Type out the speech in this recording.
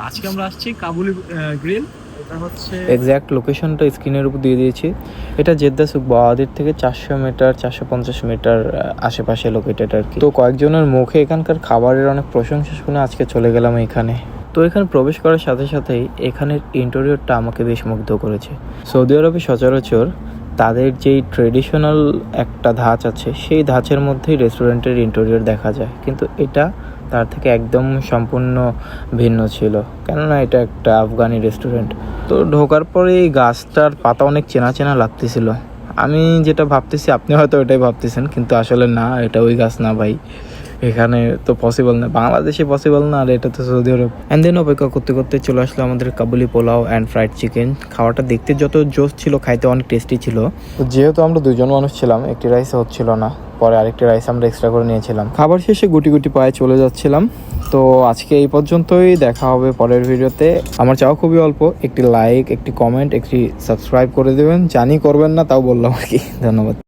আজকে আমরা আসছি কাবুলি গ্রিল। এটা হচ্ছে এক্স্যাক্ট লোকেশনটা স্ক্রিনের উপর দিয়ে দিয়েছি। এটা জেদ্দা সুক বাওয়াদির থেকে 400 মিটার 450 মিটার আশেপাশে লোকেটেড আর কি। তো কয়েকজনের মুখে এখানকার খাবারের অনেক প্রশংসা শুনে আজকে চলে গেলাম এখানে। তো এখানে প্রবেশ করার সাথে সাথেই এখানের ইন্টেরিয়রটা আমাকে বেশ মুগ্ধ করেছে। সৌদি আরবে সচরাচর তাদের যেই ট্রেডিশনাল একটা ধাঁচ আছে সেই ধাঁচের মধ্যেই রেস্টুরেন্টের ইন্টেরিয়র দেখা যায়, কিন্তু এটা তার থেকে একদম সম্পূর্ণ ভিন্ন ছিল, কেননা এটা একটা আফগানি রেস্টুরেন্ট। তো ঢোকার পরে এই গাছটার পাতা অনেক চেনা চেনা লাগতেছিল। আমি যেটা ভাবতেছি আপনি হয়তো ওইটাই ভাবতেছেন, কিন্তু আসলে না, এটা ওই গাছ না ভাই। এখানে তো পসিবল না, বাংলাদেশে পসিবল না, আর এটা তো সৌদি আরব। অ্যান্ড দেন অপেক্ষা করতে করতে চলে আসলো আমাদের কাবুলি পোলাও অ্যান্ড ফ্রাইড চিকেন। খাওয়াটা দেখতে যত জোস ছিল, খাইতে অনেক টেস্টি ছিল। যেহেতু আমরা দুজন মানুষ ছিলাম, একটি রাইস হচ্ছিল না, পরে আরেকটি রাইস আমরা এক্সট্রা করে নিয়েছিলাম। খাবার শেষে গুটি গুটি পায়ে চলে যাচ্ছিলাম। তো আজকে এই পর্যন্তই, দেখা হবে পরের ভিডিওতে। আমার চাও খুবই অল্প, একটি লাইক, একটি কমেন্ট, একটি সাবস্ক্রাইব করে দেবেন। জানি করবেন না, তাও বললাম আর কি। ধন্যবাদ।